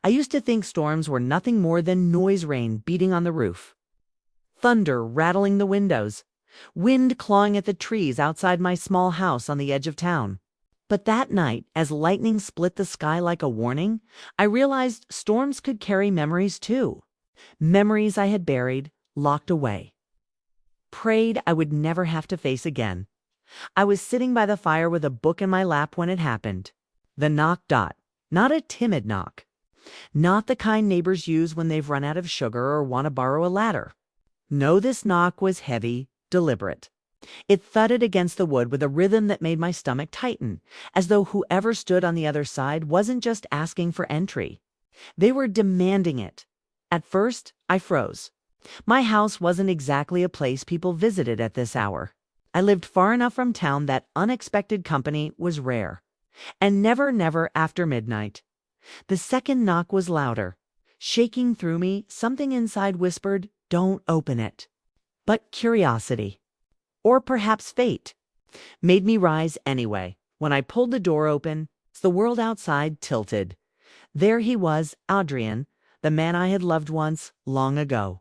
I used to think storms were nothing more than noise rain beating on the roof, thunder rattling the windows, wind clawing at the trees outside my small house on the edge of town. But that night, as lightning split the sky like a warning, I realized storms could carry memories too. Memories I had buried, locked away, prayed I would never have to face again. I was sitting by the fire with a book in my lap when it happened. The knock. Not a timid knock. Not the kind neighbors use when they've run out of sugar or want to borrow a ladder. No, this knock was heavy, deliberate. It thudded against the wood with a rhythm that made my stomach tighten, as though whoever stood on the other side wasn't just asking for entry. They were demanding it. At first, I froze. My house wasn't exactly a place people visited at this hour. I lived far enough from town that unexpected company was rare. And never after midnight. The second knock was louder. Shaking through me, something inside whispered, "Don't open it." But curiosity, or perhaps fate, made me rise anyway. When I pulled the door open, the world outside tilted. There he was, Adrian, the man I had loved once, long ago.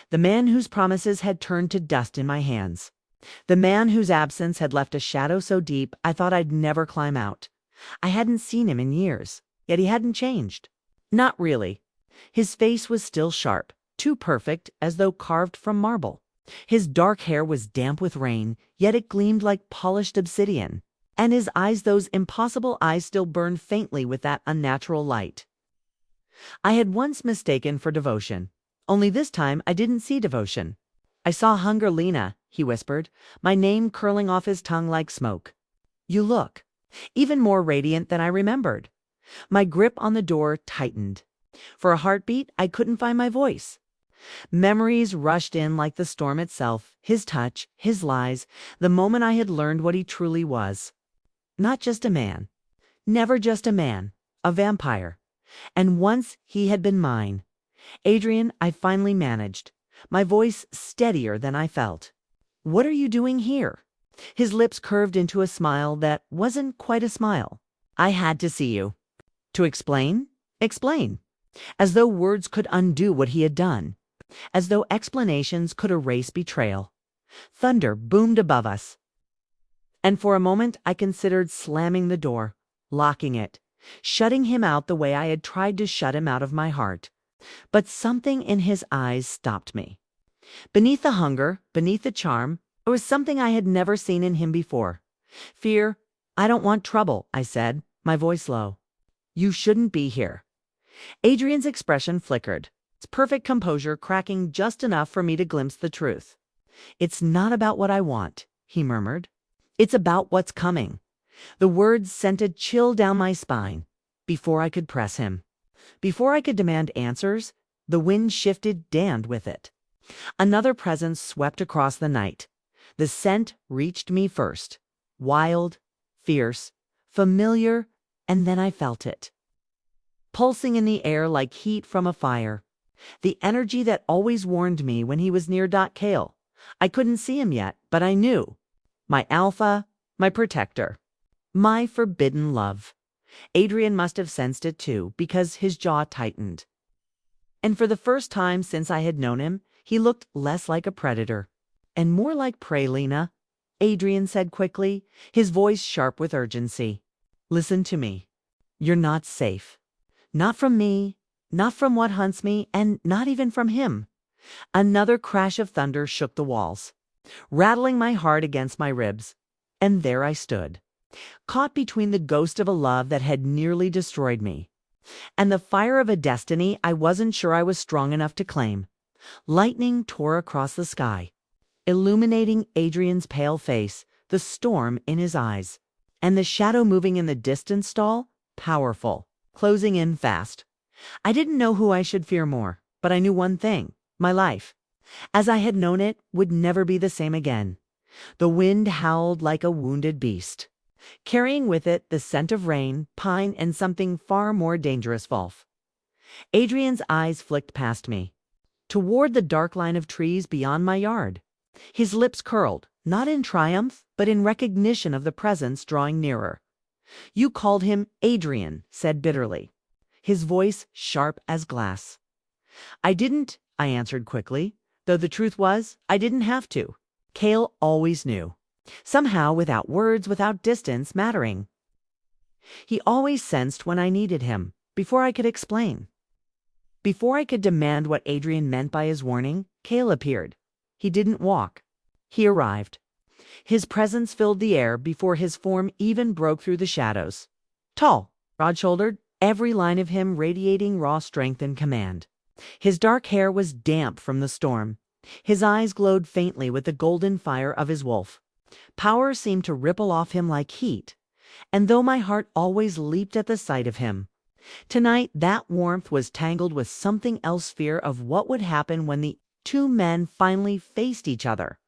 The man whose promises had turned to dust in my hands. The man whose absence had left a shadow so deep I thought I'd never climb out. I hadn't seen him in years, yet he hadn't changed. Not really. His face was still sharp, too perfect, as though carved from marble. His dark hair was damp with rain, yet it gleamed like polished obsidian. And his eyes, those impossible eyes, still burned faintly with that unnatural light I had once mistaken for devotion. Only this time I didn't see devotion. I saw hunger. "Lena," he whispered, my name curling off his tongue like smoke. "You look even more radiant than I remembered." My grip on the door tightened. For a heartbeat, I couldn't find my voice. Memories rushed in like the storm itself, his touch, his lies, the moment I had learned what he truly was. Not just a man. Never just a man. A vampire. And once he had been mine. "Adrian," I finally managed, my voice steadier than I felt. "What are you doing here?" His lips curved into a smile that wasn't quite a smile. "I had to see you." To explain? Explain. As though words could undo what he had done. As though explanations could erase betrayal. Thunder boomed above us. And for a moment I considered slamming the door, locking it, shutting him out the way I had tried to shut him out of my heart. But something in his eyes stopped me. Beneath the hunger, beneath the charm, there was something I had never seen in him before. Fear. "I don't want trouble," I said, my voice low. "You shouldn't be here." Adrian's expression flickered, its perfect composure cracking just enough for me to glimpse the truth. "It's not about what I want," he murmured. "It's about what's coming." The words sent a chill down my spine. Before I could press him, before I could demand answers, the wind shifted, damned with it. Another presence swept across the night. The scent reached me first. Wild, fierce, familiar, and then I felt it. Pulsing in the air like heat from a fire. The energy that always warned me when he was near. Kale. I couldn't see him yet, but I knew. My alpha, my protector. My forbidden love. Adrian must have sensed it too, because his jaw tightened. And for the first time since I had known him, he looked less like a predator and more like prey. "Lena," Adrian said quickly, his voice sharp with urgency. "Listen to me. You're not safe. Not from me, not from what hunts me, and not even from him." Another crash of thunder shook the walls, rattling my heart against my ribs. And there I stood, caught between the ghost of a love that had nearly destroyed me, and the fire of a destiny I wasn't sure I was strong enough to claim. Lightning tore across the sky, illuminating Adrian's pale face, the storm in his eyes, and the shadow moving in the distant stall, powerful, closing in fast. I didn't know who I should fear more, but I knew one thing: my life, as I had known it, would never be the same again. The wind howled like a wounded beast, carrying with it the scent of rain, pine, and something far more dangerous. "Wolf." Adrian's eyes flicked past me, toward the dark line of trees beyond my yard. His lips curled, not in triumph, but in recognition of the presence drawing nearer. "You called him Adrian," said bitterly. his voice sharp as glass. I didn't, I answered quickly, though the truth was, I didn't have to. Cale always knew. Somehow, without words, without distance mattering. He always sensed when I needed him, before I could explain. Before I could demand what Adrian meant by his warning, Cale appeared. He didn't walk. He arrived. His presence filled the air before his form even broke through the shadows. Tall, broad-shouldered, every line of him radiating raw strength and command. His dark hair was damp from the storm. His eyes glowed faintly with the golden fire of his wolf. Power seemed to ripple off him like heat. And though my heart always leaped at the sight of him, tonight that warmth was tangled with something else, fear of what would happen when the two men finally faced each other.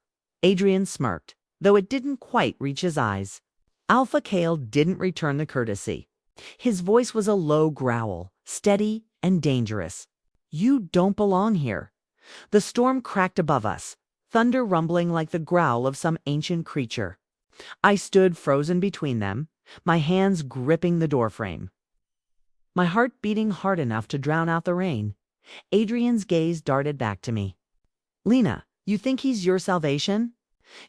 Adrian smirked, though it didn't quite reach his eyes. Alpha Cale didn't return the courtesy. His voice was a low growl, steady and dangerous. You don't belong here. The storm cracked above us, thunder rumbling like the growl of some ancient creature. I stood frozen between them, my hands gripping the doorframe. My heart beating hard enough to drown out the rain. Adrian's gaze darted back to me. Lena, you think he's your salvation?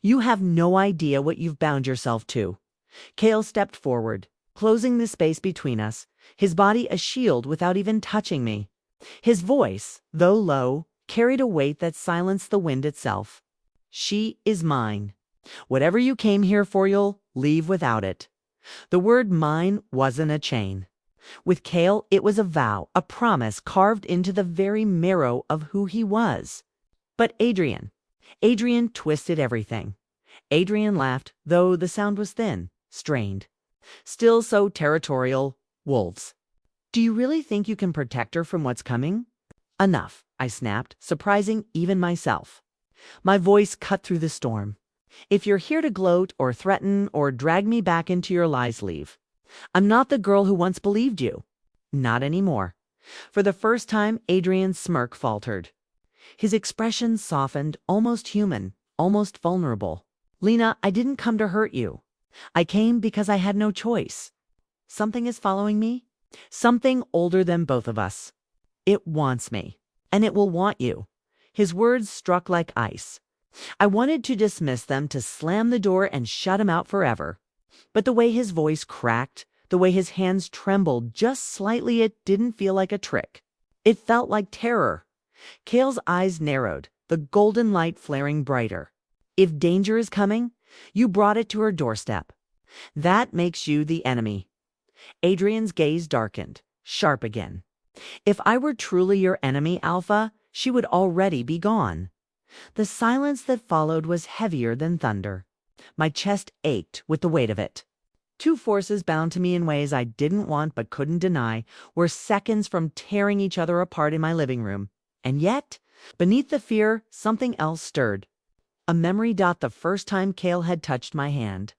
You have no idea what you've bound yourself to. Cale stepped forward, closing the space between us, his body a shield without even touching me. His voice, though low, carried a weight that silenced the wind itself. She is mine. Whatever you came here for, you'll leave without it. The word mine wasn't a chain. With Cale, it was a vow, a promise carved into the very marrow of who he was. But Adrian twisted everything. Adrian laughed, though the sound was thin, strained. Still so territorial, wolves. Do you really think you can protect her from what's coming? Enough, I snapped, surprising even myself. My voice cut through the storm. If you're here to gloat or threaten or drag me back into your lies, leave. I'm not the girl who once believed you. Not anymore. For the first time, Adrian's smirk faltered. His expression softened, almost human, almost vulnerable. Lena, I didn't come to hurt you. I came because I had no choice. Something is following me. Something older than both of us. It wants me, and it will want you. His words struck like ice. I wanted to dismiss them, to slam the door and shut him out forever. But the way his voice cracked, the way his hands trembled just slightly, it didn't feel like a trick. It felt like terror. Cale's eyes narrowed, the golden light flaring brighter. If danger is coming, you brought it to her doorstep. That makes you the enemy. Adrian's gaze darkened, sharp again. If I were truly your enemy, Alpha, she would already be gone. The silence that followed was heavier than thunder. My chest ached with the weight of it. Two forces bound to me in ways I didn't want but couldn't deny were seconds from tearing each other apart in my living room. And yet, beneath the fear, something else stirred. A memory dot the first time Cale had touched my hand.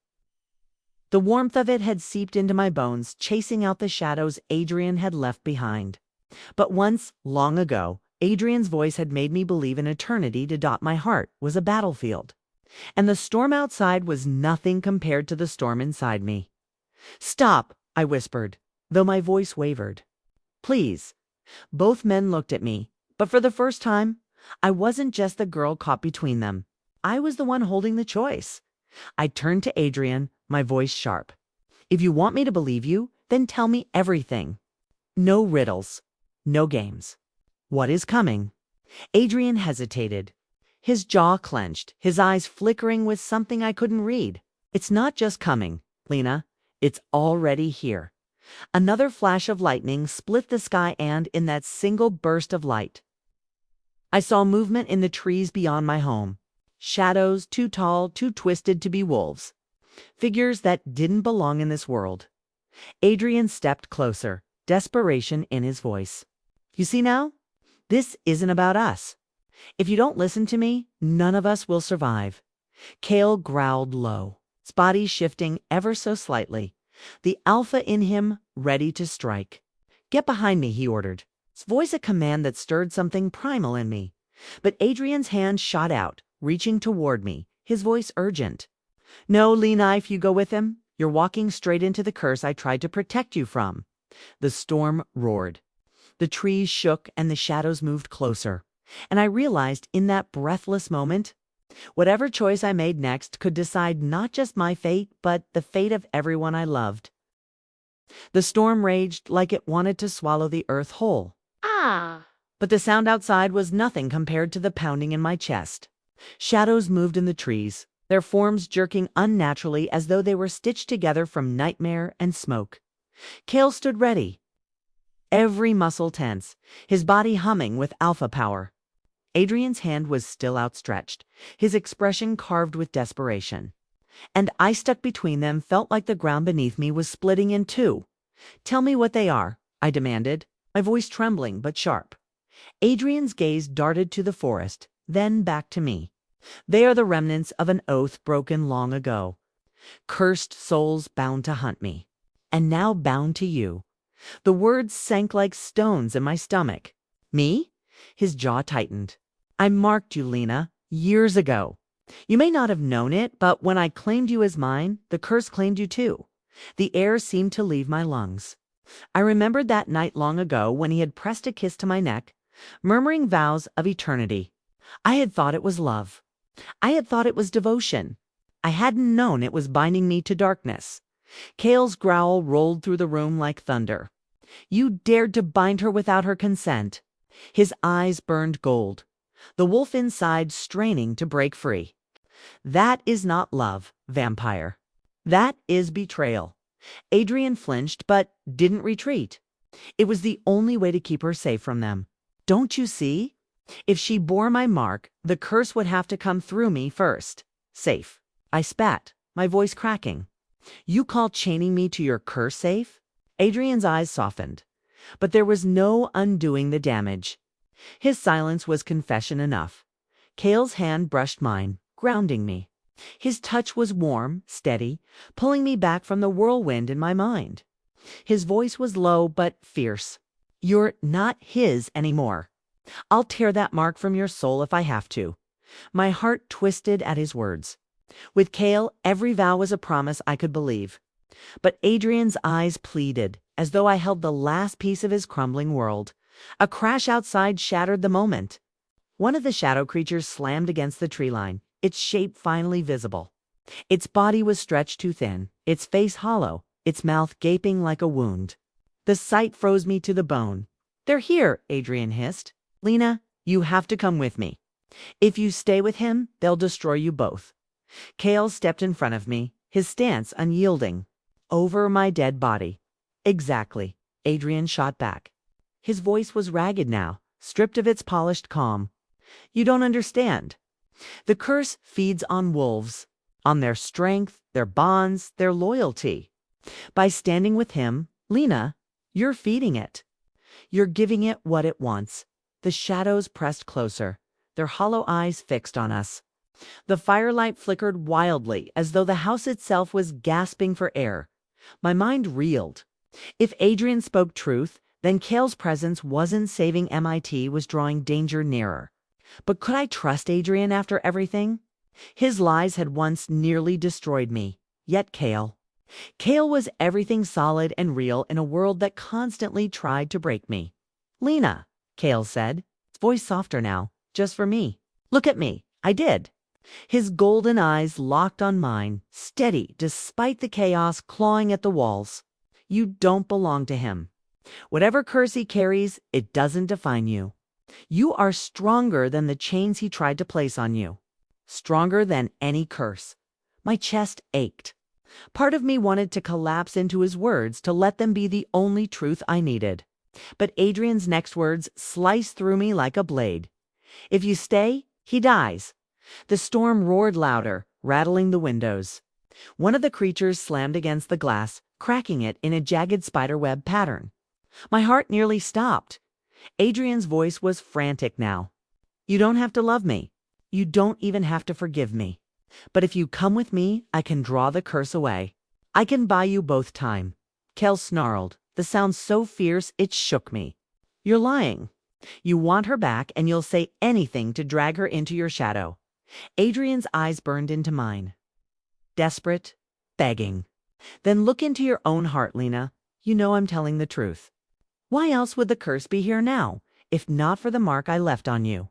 The warmth of it had seeped into my bones, chasing out the shadows Adrian had left behind. But once, long ago, Adrian's voice had made me believe an eternity to dot my heart was a battlefield. And the storm outside was nothing compared to the storm inside me. Stop, I whispered, though my voice wavered. Please. Both men looked at me, but for the first time, I wasn't just the girl caught between them. I was the one holding the choice. I turned to Adrian, my voice sharp. If you want me to believe you, then tell me everything. No riddles. No games. What is coming? Adrian hesitated. His jaw clenched, his eyes flickering with something I couldn't read. It's not just coming, Lena. It's already here. Another flash of lightning split the sky, and in that single burst of light, I saw movement in the trees beyond my home. Shadows too tall, too twisted to be wolves. Figures that didn't belong in this world. Adrian stepped closer, desperation in his voice. You see now? This isn't about us. If you don't listen to me, none of us will survive. Cale growled low, his body shifting ever so slightly, the alpha in him ready to strike. Get behind me, he ordered, his voice a command that stirred something primal in me. But Adrian's hand shot out, reaching toward me, his voice urgent. No, Lena, if you go with him, you're walking straight into the curse I tried to protect you from. The storm roared. The trees shook and the shadows moved closer. And I realized in that breathless moment, whatever choice I made next could decide not just my fate, but the fate of everyone I loved. The storm raged like it wanted to swallow the earth whole. Ah! But the sound outside was nothing compared to the pounding in my chest. Shadows moved in the trees, their forms jerking unnaturally as though they were stitched together from nightmare and smoke. Cale stood ready, every muscle tense, his body humming with alpha power. Adrian's hand was still outstretched, his expression carved with desperation. And I, stuck between them, felt like the ground beneath me was splitting in two. "Tell me what they are," I demanded, my voice trembling but sharp. Adrian's gaze darted to the forest, then back to me. "They are the remnants of an oath broken long ago. Cursed souls bound to hunt me. And now bound to you." The words sank like stones in my stomach. "Me?" His jaw tightened. "I marked you, Lena, years ago. You may not have known it, but when I claimed you as mine, the curse claimed you too." The air seemed to leave my lungs. I remembered that night long ago when he had pressed a kiss to my neck, murmuring vows of eternity. I had thought it was love. I had thought it was devotion. I hadn't known it was binding me to darkness. Cale's growl rolled through the room like thunder. "You dared to bind her without her consent." His eyes burned gold, the wolf inside straining to break free. "That is not love, vampire. That is betrayal." Adrian flinched, but didn't retreat. It was the only way to keep her safe from them. "Don't you see? If she bore my mark, the curse would have to come through me first." "Safe." I spat, my voice cracking. "You call chaining me to your curse safe?" Adrian's eyes softened, but there was no undoing the damage. His silence was confession enough. Cale's hand brushed mine, grounding me. His touch was warm, steady, pulling me back from the whirlwind in my mind. His voice was low but fierce. "You're not his anymore. I'll tear that mark from your soul if I have to." My heart twisted at his words. With Cale, every vow was a promise I could believe. But Adrian's eyes pleaded, as though I held the last piece of his crumbling world. A crash outside shattered the moment. One of the shadow creatures slammed against the tree line, its shape finally visible. Its body was stretched too thin, its face hollow, its mouth gaping like a wound. The sight froze me to the bone. "They're here," Adrian hissed. "Lena, you have to come with me. If you stay with him, they'll destroy you both." Cale stepped in front of me, his stance unyielding. "Over my dead body." "Exactly," Adrian shot back. His voice was ragged now, stripped of its polished calm. "You don't understand. The curse feeds on wolves, on their strength, their bonds, their loyalty. By standing with him, Lena, you're feeding it. You're giving it what it wants." The shadows pressed closer, their hollow eyes fixed on us. The firelight flickered wildly, as though the house itself was gasping for air. My mind reeled. If Adrian spoke truth, then Cale's presence wasn't saving MIT, was drawing danger nearer. But could I trust Adrian after everything? His lies had once nearly destroyed me. Yet Cale was everything solid and real in a world that constantly tried to break me. "Lena," Cale said, his voice softer now, "just for me. Look at me." I did. His golden eyes locked on mine, steady despite the chaos clawing at the walls. "You don't belong to him. Whatever curse he carries, it doesn't define you. You are stronger than the chains he tried to place on you. Stronger than any curse." My chest ached. Part of me wanted to collapse into his words, to let them be the only truth I needed. But Adrian's next words sliced through me like a blade. "If you stay, he dies." The storm roared louder, rattling the windows. One of the creatures slammed against the glass, cracking it in a jagged spiderweb pattern. My heart nearly stopped. Adrian's voice was frantic now. "You don't have to love me. You don't even have to forgive me. But if you come with me, I can draw the curse away. I can buy you both time." Kel snarled, the sound so fierce it shook me. "You're lying. You want her back, and you'll say anything to drag her into your shadow." Adrian's eyes burned into mine. Desperate, begging. "Then look into your own heart, Lena. You know I'm telling the truth. Why else would the curse be here now, if not for the mark I left on you?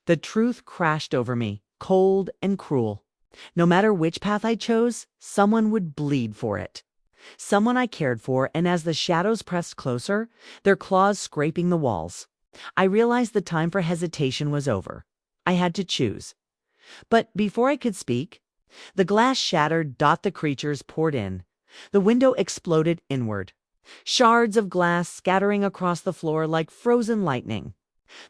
The truth crashed over me, cold and cruel. No matter which path I chose, someone would bleed for it. Someone I cared for, and as the shadows pressed closer, their claws scraping the walls, I realized the time for hesitation was over. I had to choose. But before I could speak, the glass shattered. The creatures poured in. The window exploded inward, shards of glass scattering across the floor like frozen lightning.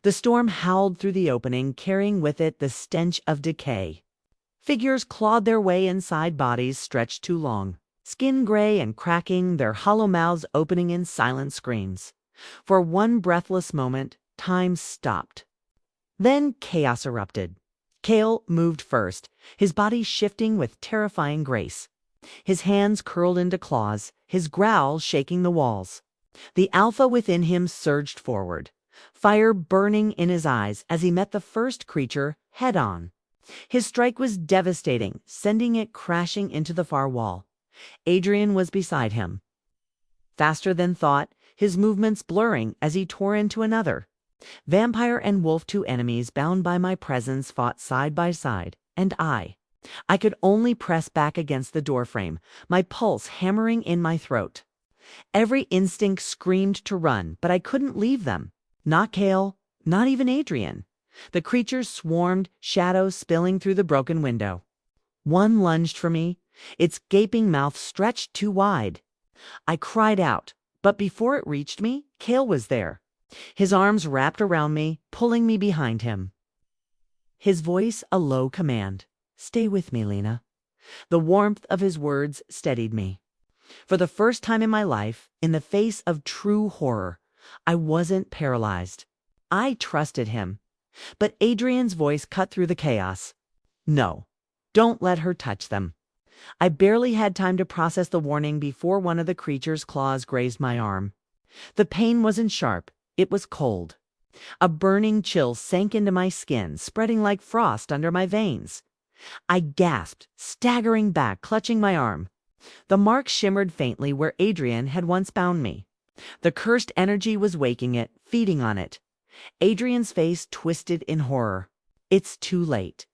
The storm howled through the opening, carrying with it the stench of decay. Figures clawed their way inside bodies stretched too long, skin gray and cracking, their hollow mouths opening in silent screams. For one breathless moment, time stopped. Then chaos erupted. Kale moved first, his body shifting with terrifying grace. His hands curled into claws, his growl shaking the walls. The alpha within him surged forward, fire burning in his eyes as he met the first creature head on. His strike was devastating, sending it crashing into the far wall. Adrian was beside him. Faster than thought, his movements blurring as he tore into another. Vampire and wolf, two enemies bound by my presence, fought side by side, and I could only press back against the doorframe, my pulse hammering in my throat. Every instinct screamed to run, but I couldn't leave them. Not Kale, not even Adrian. The creatures swarmed, shadows spilling through the broken window. One lunged for me, its gaping mouth stretched too wide. I cried out, but before it reached me, Kale was there. His arms wrapped around me, pulling me behind him. His voice a low command. "Stay with me, Lena." The warmth of his words steadied me. For the first time in my life, in the face of true horror, I wasn't paralyzed. I trusted him. But Adrian's voice cut through the chaos. "No, don't let her touch them." I barely had time to process the warning before one of the creature's claws grazed my arm. The pain wasn't sharp, it was cold. A burning chill sank into my skin, spreading like frost under my veins. I gasped, staggering back, clutching my arm. The mark shimmered faintly where Adrian had once bound me. The cursed energy was waking it, feeding on it. Adrian's face twisted in horror. It's too late.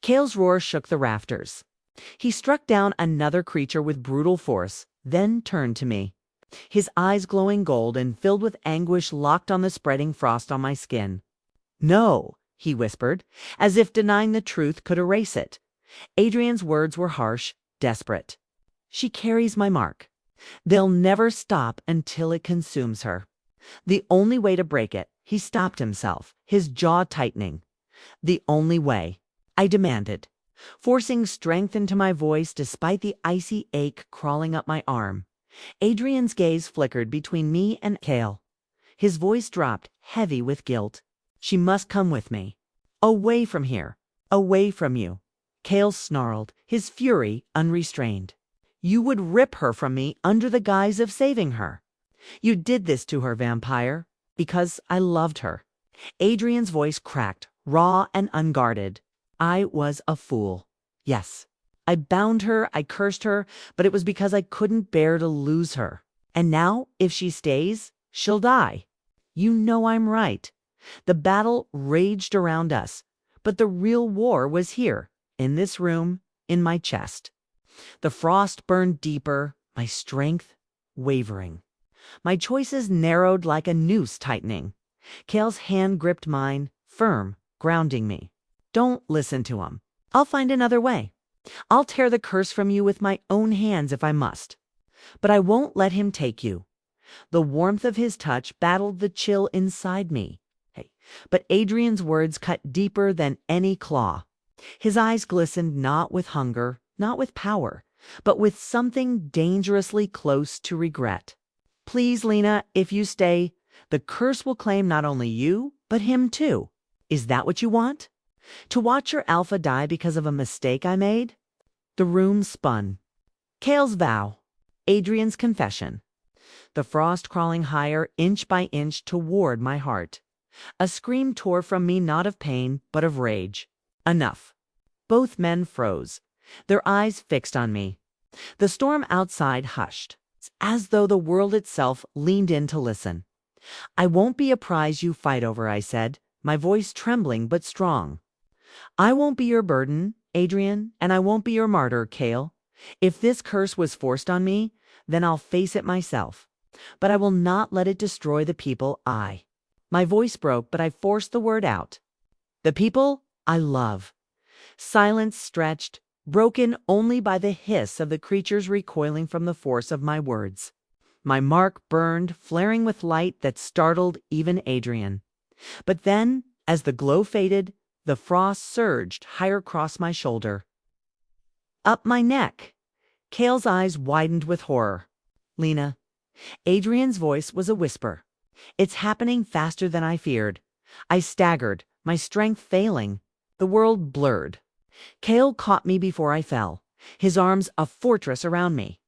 Kale's roar shook the rafters. He struck down another creature with brutal force, then turned to me. His eyes glowing gold and filled with anguish locked on the spreading frost on my skin. "No," he whispered, as if denying the truth could erase it. Adrian's words were harsh, desperate. "She carries my mark. They'll never stop until it consumes her." The only way to break it. He stopped himself, his jaw tightening. "The only way," I demanded, forcing strength into my voice despite the icy ache crawling up my arm. Adrian's gaze flickered between me and Kale. His voice dropped, heavy with guilt. "She must come with me. Away from here. Away from you." Kale snarled, his fury unrestrained. "You would rip her from me under the guise of saving her. You did this to her, vampire, because I loved her." Adrian's voice cracked, raw and unguarded. "I was a fool. Yes. I bound her, I cursed her, but it was because I couldn't bear to lose her. And now, if she stays, she'll die. You know I'm right." The battle raged around us, but the real war was here, in this room, in my chest. The frost burned deeper, my strength wavering. My choices narrowed like a noose tightening. Kale's hand gripped mine, firm, grounding me. "Don't listen to him. I'll find another way. I'll tear the curse from you with my own hands if I must. But I won't let him take you." The warmth of his touch battled the chill inside me. But Adrian's words cut deeper than any claw. His eyes glistened not with hunger, not with power, but with something dangerously close to regret. "Please, Lena, if you stay, the curse will claim not only you, but him too. Is that what you want? To watch your alpha die because of a mistake I made?" The room spun. Kale's vow. Adrian's confession. The frost crawling higher, inch by inch, toward my heart. A scream tore from me, not of pain, but of rage. Enough. Both men froze, their eyes fixed on me. The storm outside hushed. as though the world itself leaned in to listen. "I won't be a prize you fight over," I said, my voice trembling but strong. "I won't be your burden, Adrian, and I won't be your martyr, Cale. If this curse was forced on me, then I'll face it myself. But I will not let it destroy the people I—" My voice broke, but I forced the word out. "The people I love." Silence stretched, broken only by the hiss of the creatures recoiling from the force of my words. My mark burned, flaring with light that startled even Adrian. But then, as the glow faded, the frost surged higher across my shoulder, up my neck. Cale's eyes widened with horror. "Lena." Adrian's voice was a whisper. "It's happening faster than I feared." I staggered, my strength failing. The world blurred. Cale caught me before I fell, his arms a fortress around me.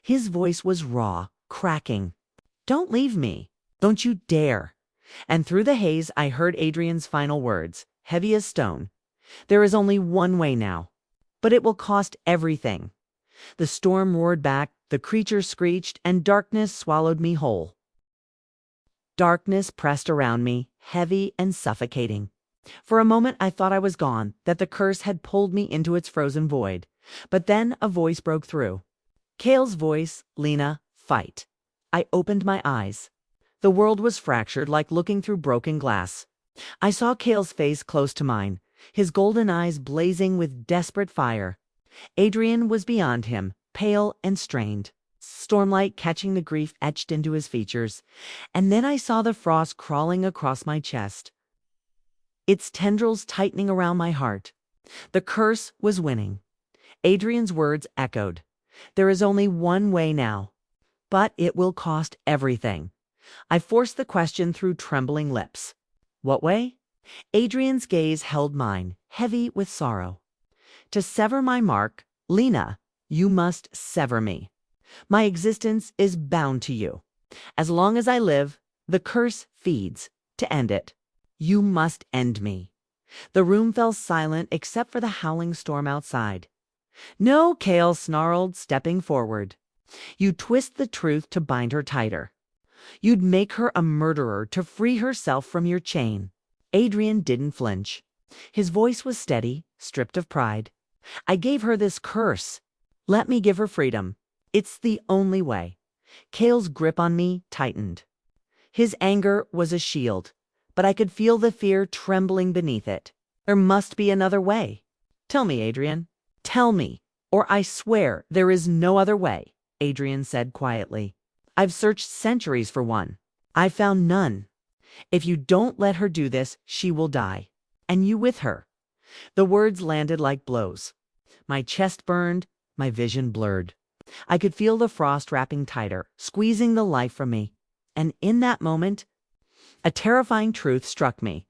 His voice was raw, cracking. "Don't leave me. Don't you dare." And through the haze I heard Adrian's final words, heavy as stone. "There is only one way now. But it will cost everything." The storm roared back, the creatures screeched, and darkness swallowed me whole. Darkness pressed around me, heavy and suffocating. For a moment I thought I was gone, that the curse had pulled me into its frozen void. But then a voice broke through. Cale's voice. "Lena, fight." I opened my eyes. The world was fractured like looking through broken glass. I saw Cale's face close to mine, his golden eyes blazing with desperate fire. Adrian was beyond him, pale and strained, stormlight catching the grief etched into his features. And then I saw the frost crawling across my chest, its tendrils tightening around my heart. The curse was winning. Adrian's words echoed. "There is only one way now, but it will cost everything." I forced the question through trembling lips. "What way?" Adrian's gaze held mine, heavy with sorrow. "To sever my mark, Lena, you must sever me. My existence is bound to you. As long as I live, the curse feeds. To end it, you must end me." The room fell silent except for the howling storm outside. "No," Cale snarled, stepping forward. "You twist the truth to bind her tighter. You'd make her a murderer to free herself from your chain." Adrian didn't flinch. His voice was steady, stripped of pride. "I gave her this curse. Let me give her freedom. It's the only way." Cale's grip on me tightened. His anger was a shield, but I could feel the fear trembling beneath it. "There must be another way. Tell me, Adrian. Tell me, or I swear there is no other way," Adrian said quietly. "I've searched centuries for one. I found none. If you don't let her do this, she will die. And you with her." The words landed like blows. My chest burned, my vision blurred. I could feel the frost wrapping tighter, squeezing the life from me. And in that moment, a terrifying truth struck me.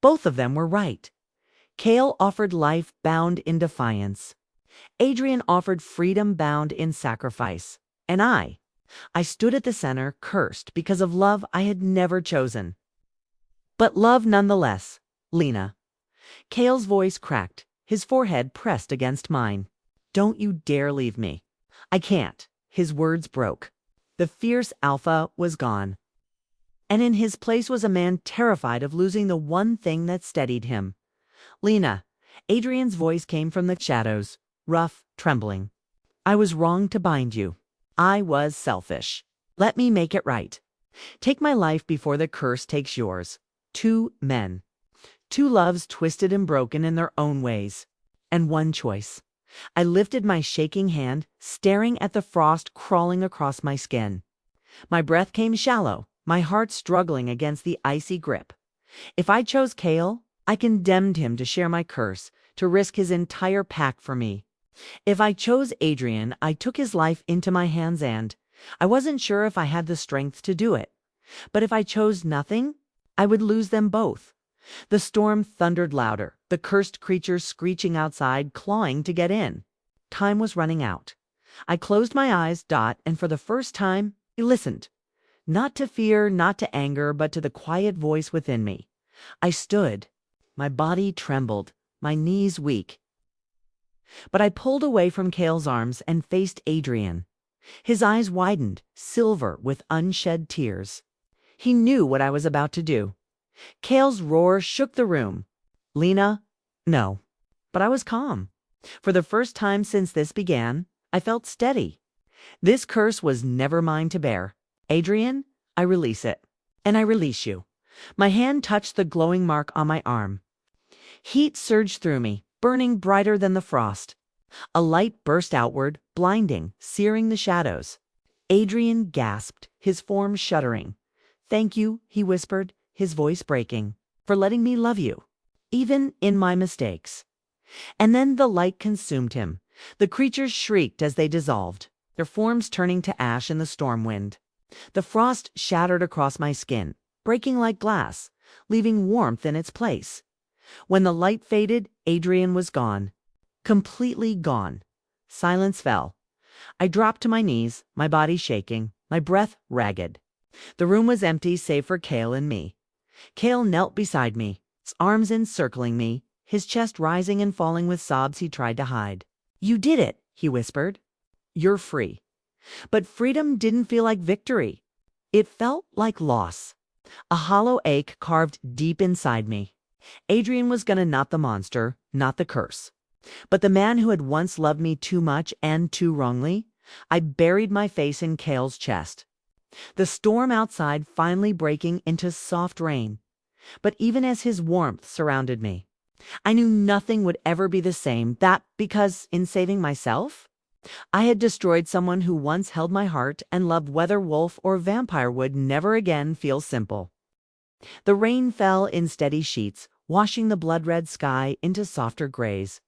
Both of them were right. Cale offered life bound in defiance. Adrian offered freedom bound in sacrifice. And I stood at the center, cursed because of love I had never chosen. But love nonetheless, Lena. Cale's voice cracked, his forehead pressed against mine. "Don't you dare leave me." "I can't." His words broke. The fierce alpha was gone. And in his place was a man terrified of losing the one thing that steadied him. "Lena." Adrian's voice came from the shadows, rough, trembling. "I was wrong to bind you. I was selfish. Let me make it right. Take my life before the curse takes yours. Two men. Two loves twisted and broken in their own ways. And one choice." I lifted my shaking hand, staring at the frost crawling across my skin. My breath came shallow, my heart struggling against the icy grip. If I chose Cale, I condemned him to share my curse, to risk his entire pack for me. If I chose Adrian, I took his life into my hands and I wasn't sure if I had the strength to do it. But if I chose nothing, I would lose them both. The storm thundered louder, the cursed creatures screeching outside, clawing to get in. Time was running out. I closed my eyes, and for the first time, I listened. Not to fear, not to anger, but to the quiet voice within me. I stood. My body trembled, my knees weak. But I pulled away from Cale's arms and faced Adrian. His eyes widened, silver with unshed tears. He knew what I was about to do. Cale's roar shook the room. Lena, no. But I was calm. For the first time since this began, I felt steady. This curse was never mine to bear. Adrian, I release it. And I release you. My hand touched the glowing mark on my arm. Heat surged through me, burning brighter than the frost. A light burst outward, blinding, searing the shadows. Adrian gasped, his form shuddering. Thank you, he whispered, his voice breaking, for letting me love you, even in my mistakes. And then the light consumed him. The creatures shrieked as they dissolved, their forms turning to ash in the storm wind. The frost shattered across my skin, breaking like glass, leaving warmth in its place. When the light faded, Adrian was gone. Completely gone. Silence fell. I dropped to my knees, my body shaking, my breath ragged. The room was empty save for Cale and me. Cale knelt beside me, his arms encircling me, his chest rising and falling with sobs he tried to hide. You did it, he whispered. You're free. But freedom didn't feel like victory. It felt like loss. A hollow ache carved deep inside me. Adrian was gonna not the monster, not the curse. But the man who had once loved me too much and too wrongly, I buried my face in Cale's chest. The storm outside finally breaking into soft rain. But even as his warmth surrounded me, I knew nothing would ever be the same, that because, in saving myself, I had destroyed someone who once held my heart and loved whether wolf or vampire would never again feel simple. The rain fell in steady sheets, washing the blood-red sky into softer grays.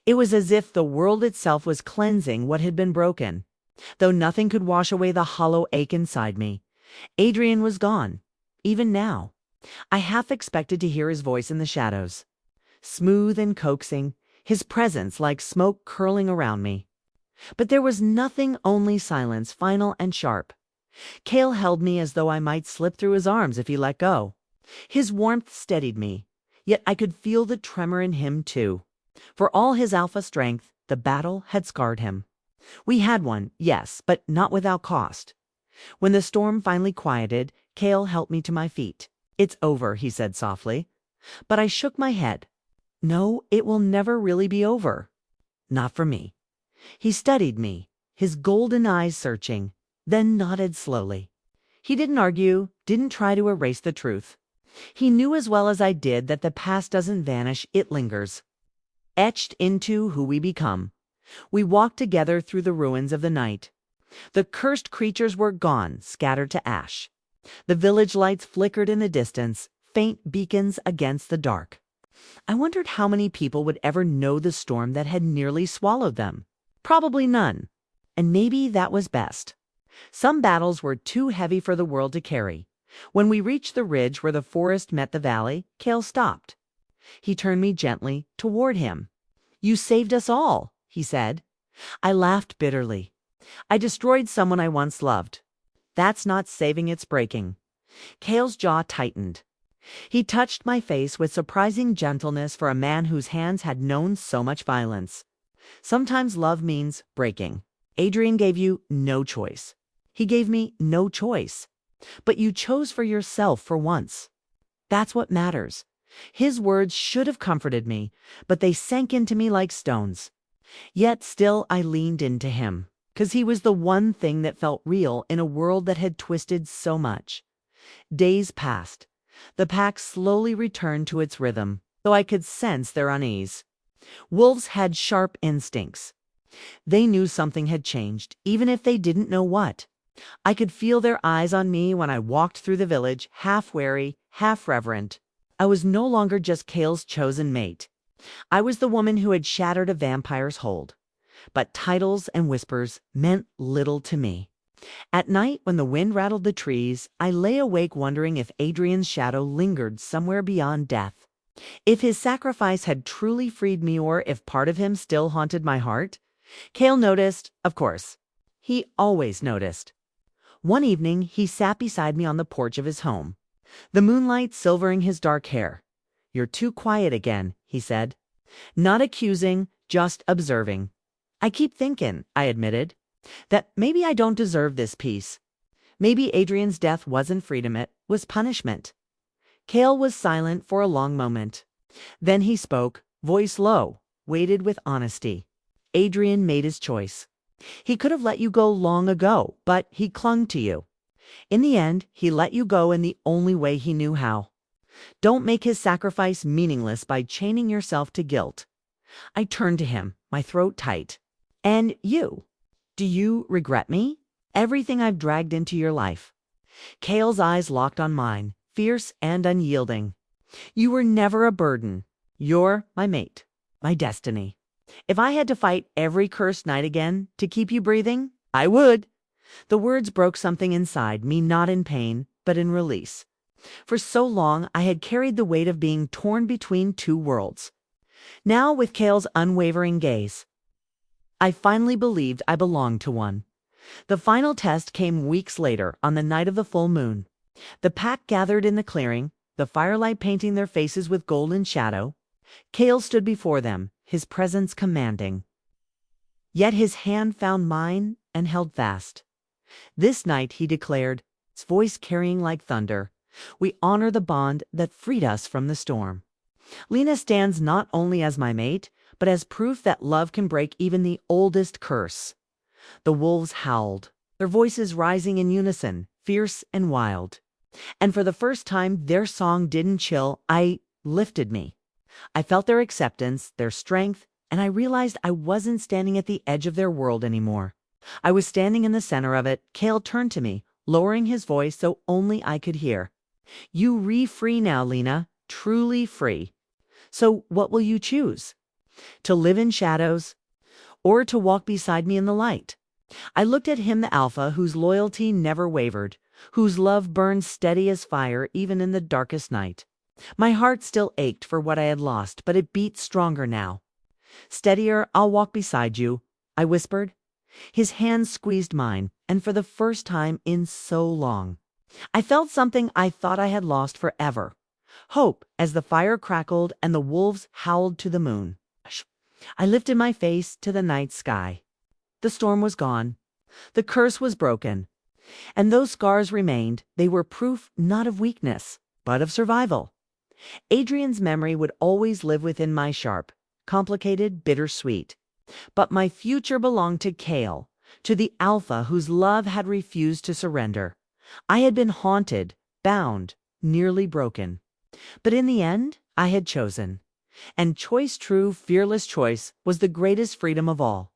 It was as if the world itself was cleansing what had been broken. Though nothing could wash away the hollow ache inside me, Adrian was gone, even now. I half expected to hear his voice in the shadows. Smooth and coaxing, his presence like smoke curling around me. But there was nothing, only silence, final and sharp. Cale held me as though I might slip through his arms if he let go. His warmth steadied me, yet I could feel the tremor in him too. For all his alpha strength, the battle had scarred him. We had won, yes, but not without cost. When the storm finally quieted, Cale helped me to my feet. It's over, he said softly. But I shook my head. No, it will never really be over. Not for me. He studied me, his golden eyes searching, then nodded slowly. He didn't argue, didn't try to erase the truth. He knew as well as I did that the past doesn't vanish, it lingers, etched into who we become. We walked together through the ruins of the night. The cursed creatures were gone, scattered to ash. The village lights flickered in the distance, faint beacons against the dark. I wondered how many people would ever know the storm that had nearly swallowed them. Probably none. And maybe that was best. Some battles were too heavy for the world to carry. When we reached the ridge where the forest met the valley, Cale stopped. He turned me gently toward him. You saved us all, he said. I laughed bitterly. I destroyed someone I once loved. That's not saving, it's breaking. Cale's jaw tightened. He touched my face with surprising gentleness for a man whose hands had known so much violence. Sometimes love means breaking. Adrian gave you no choice. He gave me no choice. But you chose for yourself for once. That's what matters. His words should have comforted me, but they sank into me like stones. Yet still I leaned into him, 'cause he was the one thing that felt real in a world that had twisted so much. Days passed. The pack slowly returned to its rhythm, though I could sense their unease. Wolves had sharp instincts. They knew something had changed, even if they didn't know what. I could feel their eyes on me when I walked through the village, half wary, half reverent. I was no longer just Cale's chosen mate. I was the woman who had shattered a vampire's hold. But titles and whispers meant little to me. At night, when the wind rattled the trees, I lay awake wondering if Adrian's shadow lingered somewhere beyond death. If his sacrifice had truly freed me, or if part of him still haunted my heart. Cale noticed, of course. He always noticed. One evening, he sat beside me on the porch of his home, the moonlight silvering his dark hair. You're too quiet again, he said. Not accusing, just observing. I keep thinking, I admitted. That maybe I don't deserve this peace. Maybe Adrian's death wasn't freedom, it was punishment. Cale was silent for a long moment. Then he spoke, voice low, weighted with honesty. Adrian made his choice. He could have let you go long ago, but he clung to you. In the end, he let you go in the only way he knew how. Don't make his sacrifice meaningless by chaining yourself to guilt. I turned to him, my throat tight. And you? Do you regret me? Everything I've dragged into your life? Cale's eyes locked on mine, fierce and unyielding. You were never a burden. You're my mate, my destiny. If I had to fight every cursed night again to keep you breathing, I would. The words broke something inside me, not in pain, but in release. For so long, I had carried the weight of being torn between two worlds. Now, with Cale's unwavering gaze, I finally believed I belonged to one. The final test came weeks later, on the night of the full moon. The pack gathered in the clearing, the firelight painting their faces with golden shadow. Cale stood before them, his presence commanding. Yet his hand found mine and held fast. This night, he declared, his voice carrying like thunder, we honor the bond that freed us from the storm. Lena stands not only as my mate, but as proof that love can break even the oldest curse. The wolves howled, their voices rising in unison, fierce and wild. And for the first time, their song didn't chill, lifted me. I felt their acceptance, their strength, and I realized I wasn't standing at the edge of their world anymore. I was standing in the center of it. Cale turned to me, lowering his voice so only I could hear. You free now, Lena, truly free. So what will you choose? To live in shadows, or to walk beside me in the light? I looked at him, the alpha, whose loyalty never wavered, whose love burned steady as fire even in the darkest night. My heart still ached for what I had lost, but it beat stronger now. Steadier, I'll walk beside you, I whispered. His hand squeezed mine, and for the first time in so long, I felt something I thought I had lost forever. Hope, as the fire crackled and the wolves howled to the moon. I lifted my face to the night sky. The storm was gone. The curse was broken. And those scars remained. They were proof not of weakness, but of survival. Adrian's memory would always live within my sharp, complicated, bittersweet. But my future belonged to Cale, to the alpha whose love had refused to surrender. I had been haunted, bound, nearly broken. But in the end, I had chosen. And choice, true, fearless choice, was the greatest freedom of all.